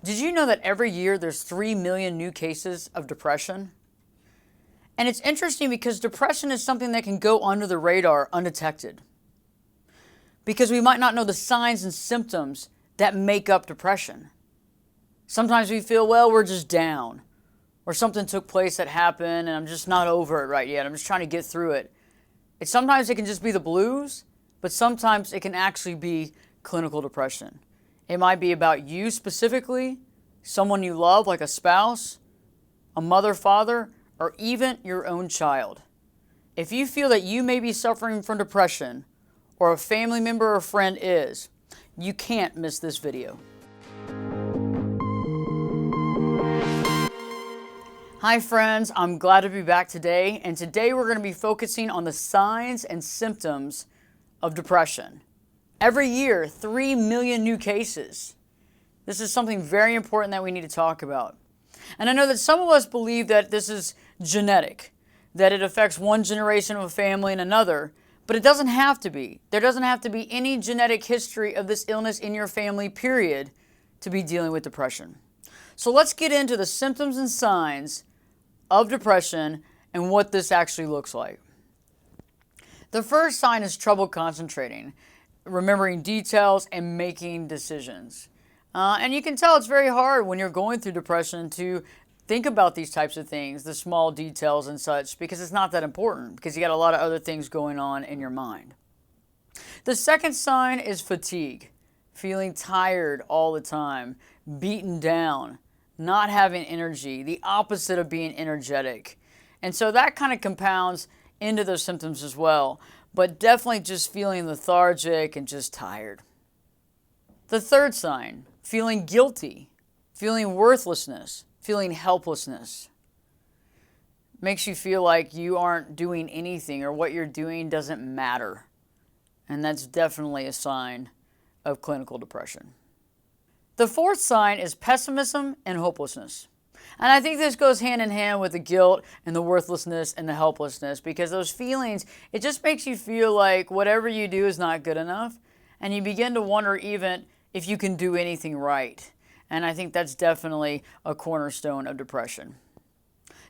Did you know that every year there's 3 million new cases of depression? And it's interesting because depression is something that can go under the radar undetected. Because we might not know the signs and symptoms that make up depression. Sometimes we feel, well, we're just down. Or something took place that happened and I'm just not over it right yet. I'm just trying to get through it. Sometimes it can just be the blues, but sometimes it can actually be clinical depression. It might be about you specifically, someone you love like a spouse, a mother, father, or even your own child. If you feel that you may be suffering from depression, or a family member or friend is, you can't miss this video. Hi friends, I'm glad to be back today, and today we're going to be focusing on the signs and symptoms of depression. Every year, 3 million new cases. This is something very important that we need to talk about. And I know that some of us believe that this is genetic, that it affects one generation of a family and another, but it doesn't have to be. There doesn't have to be any genetic history of this illness in your family, period, to be dealing with depression. So let's get into the symptoms and signs of depression and what this actually looks like. The first sign is trouble concentrating, remembering details, and making decisions. And you can tell it's very hard when you're going through depression to think about these types of things, the small details and such, because it's not that important, because you got a lot of other things going on in your mind. The second sign is fatigue, feeling tired all the time, beaten down, not having energy, the opposite of being energetic. And so that kind of compounds into those symptoms as well, but definitely just feeling lethargic and just tired. The third sign, feeling guilty, feeling worthlessness, feeling helplessness. Makes you feel like you aren't doing anything or what you're doing doesn't matter. And that's definitely a sign of clinical depression. The fourth sign is pessimism and hopelessness. And I think this goes hand in hand with the guilt and the worthlessness and the helplessness, because those feelings, it just makes you feel like whatever you do is not good enough. And you begin to wonder even if you can do anything right. And I think that's definitely a cornerstone of depression.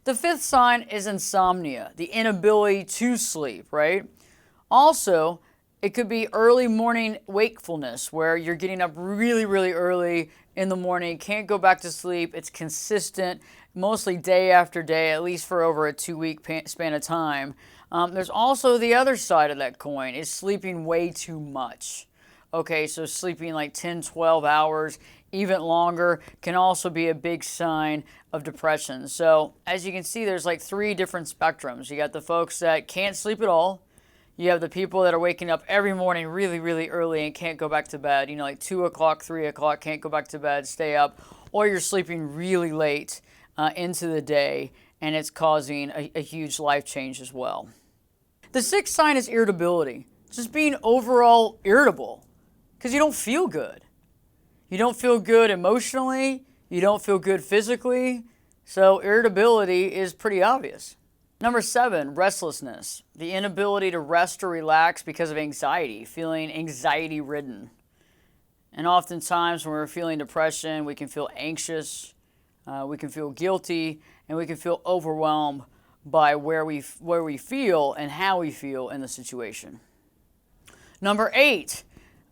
The fifth sign is insomnia, the inability to sleep, right? Also, it could be early morning wakefulness, where you're getting up really, really early in the morning, can't go back to sleep. It's consistent, mostly day after day, at least for over a 2-week span of time. There's also the other side of that coin, is sleeping way too much. Okay, so sleeping like 10, 12 hours, even longer, can also be a big sign of depression. So as you can see, there's like 3 different spectrums. You got the folks that can't sleep at all. You have the people that are waking up every morning really, really early and can't go back to bed. You know, like 2 o'clock, 3 o'clock, can't go back to bed, stay up. Or you're sleeping really late into the day, and it's causing a huge life change as well. The sixth sign is irritability. Just being overall irritable because you don't feel good. You don't feel good emotionally. You don't feel good physically. So irritability is pretty obvious. Number 7, restlessness, the inability to rest or relax because of anxiety, feeling anxiety-ridden. And oftentimes when we're feeling depression, we can feel anxious, we can feel guilty, and we can feel overwhelmed by where we feel and how we feel in the situation. Number 8,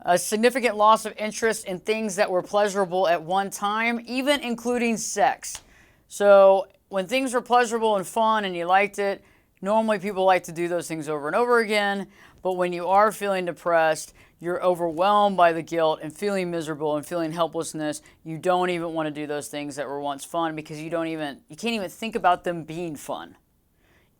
a significant loss of interest in things that were pleasurable at one time, even including sex. So when things were pleasurable and fun and you liked it, normally people like to do those things over and over again. But when you are feeling depressed, you're overwhelmed by the guilt and feeling miserable and feeling helplessness. You don't even want to do those things that were once fun because you can't even think about them being fun.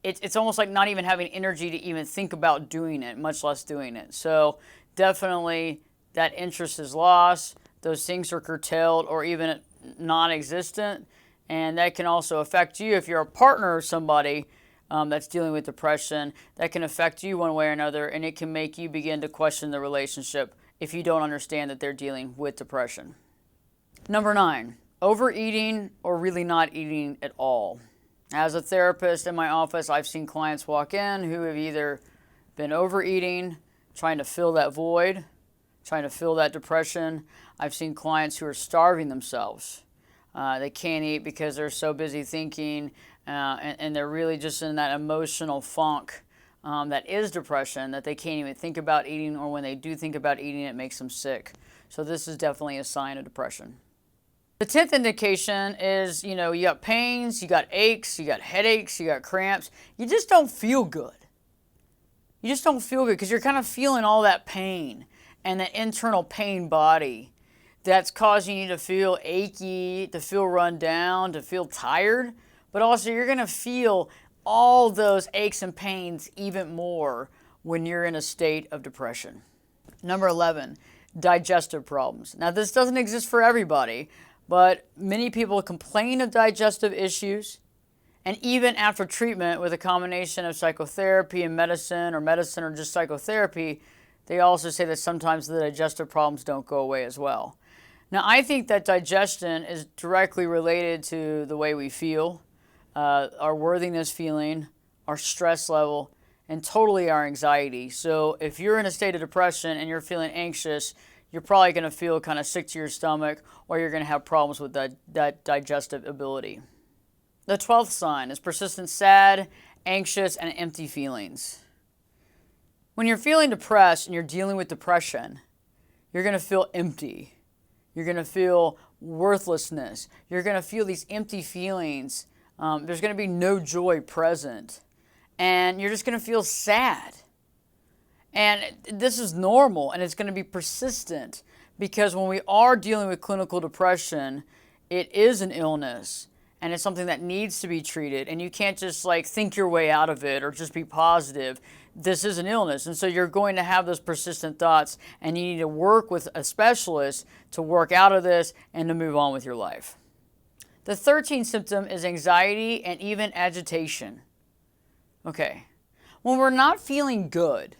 It's almost like not even having energy to even think about doing it, much less doing it. So definitely that interest is lost. Those things are curtailed or even non-existent. And that can also affect you if you're a partner of somebody that's dealing with depression. That can affect you one way or another, and it can make you begin to question the relationship if you don't understand that they're dealing with depression. Number 9, overeating or really not eating at all. As a therapist in my office, I've seen clients walk in who have either been overeating, trying to fill that void, trying to fill that depression. I've seen clients who are starving themselves. They can't eat because they're so busy thinking, and they're really just in that emotional funk that is depression, that they can't even think about eating, or when they do think about eating, it makes them sick. So this is definitely a sign of depression. The 10th indication is, you got pains, you got aches, you got headaches, you got cramps. You just don't feel good. You just don't feel good because you're kind of feeling all that pain and that internal pain body that's causing you to feel achy, to feel run down, to feel tired. But also you're going to feel all those aches and pains even more when you're in a state of depression. Number 11, digestive problems. Now this doesn't exist for everybody, but many people complain of digestive issues. And even after treatment with a combination of psychotherapy and medicine or just psychotherapy, they also say that sometimes the digestive problems don't go away as well. Now, I think that digestion is directly related to the way we feel, our worthiness feeling, our stress level, and totally our anxiety. So if you're in a state of depression and you're feeling anxious, you're probably going to feel kind of sick to your stomach, or you're going to have problems with that digestive ability. The 12th sign is persistent sad, anxious, and empty feelings. When you're feeling depressed and you're dealing with depression, you're going to feel empty. You're going to feel worthlessness. You're going to feel these empty feelings. There's going to be no joy present. And you're just going to feel sad. And this is normal, and it's going to be persistent, because when we are dealing with clinical depression, it is an illness. And it's something that needs to be treated. And you can't just think your way out of it or just be positive. This is an illness. And so you're going to have those persistent thoughts, and you need to work with a specialist to work out of this and to move on with your life. The 13th symptom is anxiety and even agitation. Okay. When we're not feeling good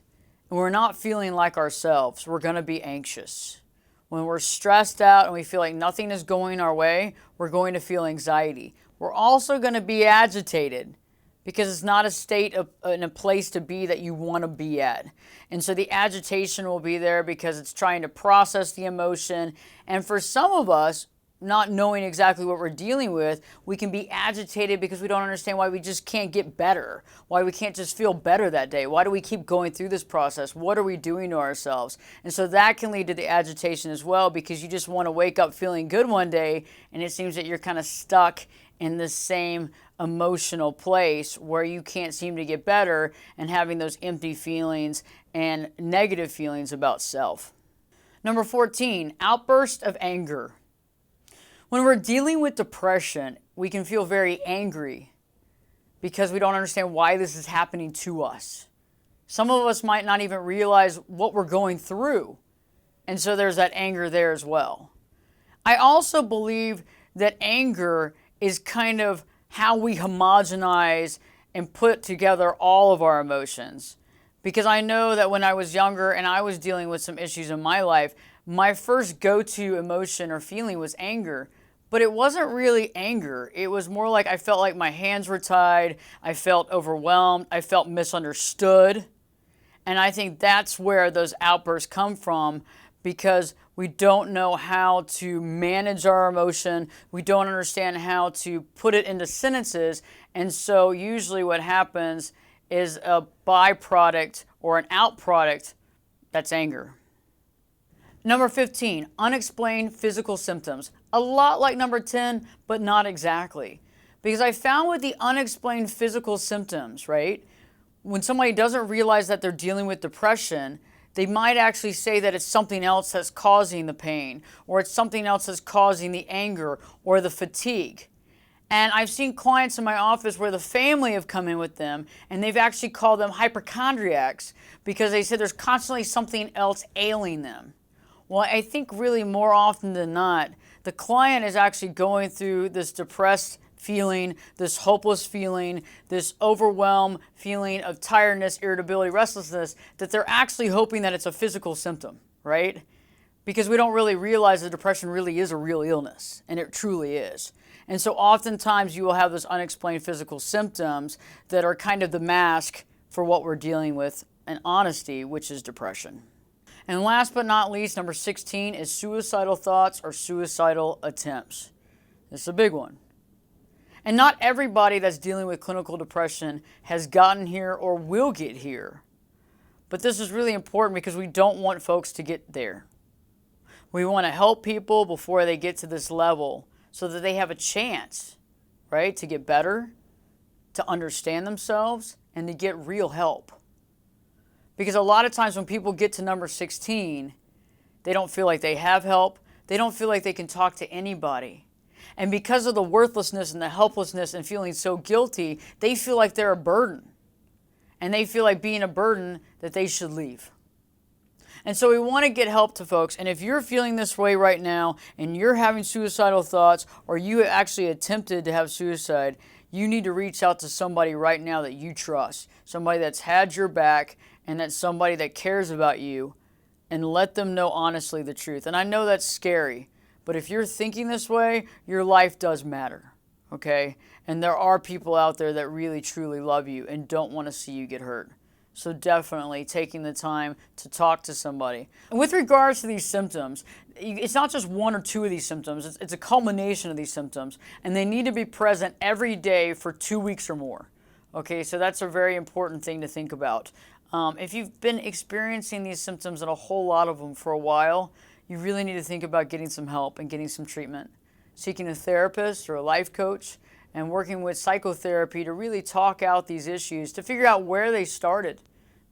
and we're not feeling like ourselves, we're going to be anxious. When we're stressed out and we feel like nothing is going our way, we're going to feel anxiety. We're also going to be agitated because it's not a state in a place to be that you want to be at. And so the agitation will be there because it's trying to process the emotion. And for some of us, not knowing exactly what we're dealing with, we can be agitated because we don't understand why we just can't get better, why we can't just feel better that day. Why do we keep going through this process? What are we doing to ourselves? And so that can lead to the agitation as well, because you just want to wake up feeling good one day, and it seems that you're kind of stuck in the same emotional place where you can't seem to get better, and having those empty feelings and negative feelings about self. Number 14, outburst of anger. When we're dealing with depression, we can feel very angry because we don't understand why this is happening to us. Some of us might not even realize what we're going through. And so there's that anger there as well. I also believe that anger is kind of how we homogenize and put together all of our emotions. Because I know that when I was younger and I was dealing with some issues in my life, my first go-to emotion or feeling was anger. But it wasn't really anger. It was more like I felt like my hands were tied. I felt overwhelmed. I felt misunderstood. And I think that's where those outbursts come from, because we don't know how to manage our emotion. We don't understand how to put it into sentences. And so usually what happens is a byproduct or an outproduct that's anger. Number 15, unexplained physical symptoms. A lot like number 10, but not exactly. Because I found with the unexplained physical symptoms, right, when somebody doesn't realize that they're dealing with depression, they might actually say that it's something else that's causing the pain, or it's something else that's causing the anger or the fatigue. And I've seen clients in my office where the family have come in with them, and they've actually called them hypochondriacs because they said there's constantly something else ailing them. Well, I think really more often than not, the client is actually going through this depressed feeling, this hopeless feeling, this overwhelmed feeling of tiredness, irritability, restlessness, that they're actually hoping that it's a physical symptom, right? Because we don't really realize that depression really is a real illness, and it truly is. And so oftentimes you will have those unexplained physical symptoms that are kind of the mask for what we're dealing with in honesty, which is depression. And last but not least, number 16 is suicidal thoughts or suicidal attempts. This is a big one. And not everybody that's dealing with clinical depression has gotten here or will get here. But this is really important because we don't want folks to get there. We want to help people before they get to this level so that they have a chance, right, to get better, to understand themselves, and to get real help. Because a lot of times when people get to number 16, they don't feel like they have help. They don't feel like they can talk to anybody. And because of the worthlessness and the helplessness and feeling so guilty, they feel like they're a burden. And they feel like being a burden that they should leave. And so we want to get help to folks. And if you're feeling this way right now and you're having suicidal thoughts or you actually attempted to have suicide, you need to reach out to somebody right now that you trust, somebody that's had your back and that's somebody that cares about you, and let them know honestly the truth. And I know that's scary, but if you're thinking this way, your life does matter, okay? And there are people out there that really truly love you and don't want to see you get hurt. So definitely taking the time to talk to somebody. And with regards to these symptoms, it's not just one or two of these symptoms, it's a culmination of these symptoms, and they need to be present every day for 2 weeks or more. Okay, so that's a very important thing to think about. If you've been experiencing these symptoms and a whole lot of them for a while, you really need to think about getting some help and getting some treatment. Seeking a therapist or a life coach and working with psychotherapy to really talk out these issues, to figure out where they started.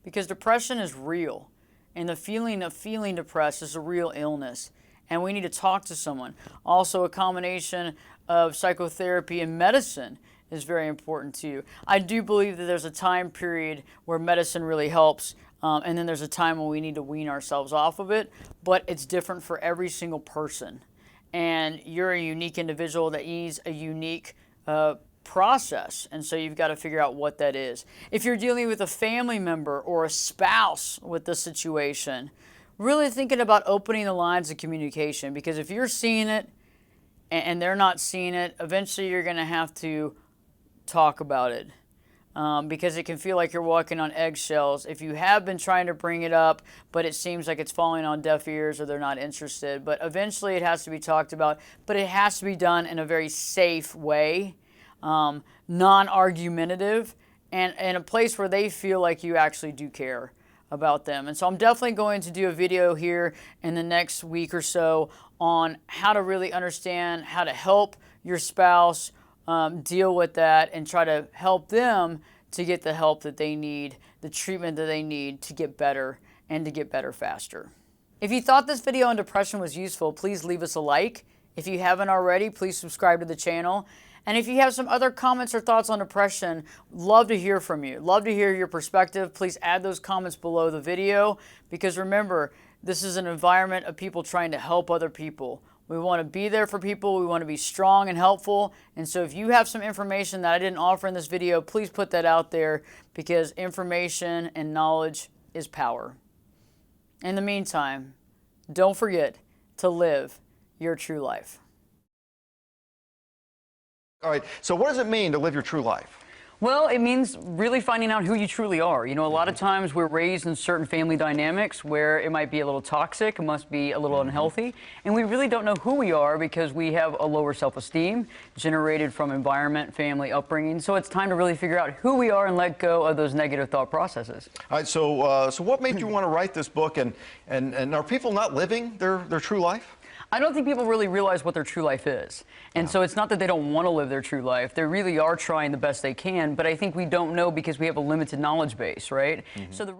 Because depression is real, and the feeling of feeling depressed is a real illness, and we need to talk to someone. Also, a combination of psychotherapy and medicine is very important too. I do believe that there's a time period where medicine really helps, and then there's a time when we need to wean ourselves off of it, but it's different for every single person. And you're a unique individual that needs a unique process, and so you've got to figure out what that is. If you're dealing with a family member or a spouse with the situation, really thinking about opening the lines of communication, because if you're seeing it and they're not seeing it, eventually you're going to have to talk about it, because it can feel like you're walking on eggshells if you have been trying to bring it up, but it seems like it's falling on deaf ears or they're not interested. But eventually it has to be talked about, but it has to be done in a very safe way, non-argumentative, and in a place where they feel like you actually do care about them. And so I'm definitely going to do a video here in the next week or so on how to really understand how to help your spouse deal with that and try to help them to get the help that they need, the treatment that they need to get better and to get better faster. If you thought this video on depression was useful, please leave us a like. If you haven't already, please subscribe to the channel. And if you have some other comments or thoughts on depression, love to hear from you. Love to hear your perspective. Please add those comments below the video, because remember, this is an environment of people trying to help other people. We want to be there for people. We want to be strong and helpful. And so if you have some information that I didn't offer in this video, please put that out there, because information and knowledge is power. In the meantime, don't forget to live your true life. All right, so what does it mean to live your true life? Well, it means really finding out who you truly are. You know, a lot of times we're raised in certain family dynamics where it might be a little toxic, it must be a little unhealthy, and we really don't know who we are because we have a lower self-esteem generated from environment, family, upbringing. So it's time to really figure out who we are and let go of those negative thought processes. All right, so what made you want to write this book, and are people not living their true life? I don't think people really realize what their true life is. And so it's not that they don't want to live their true life. They really are trying the best they can, but I think we don't know because we have a limited knowledge base, right? So the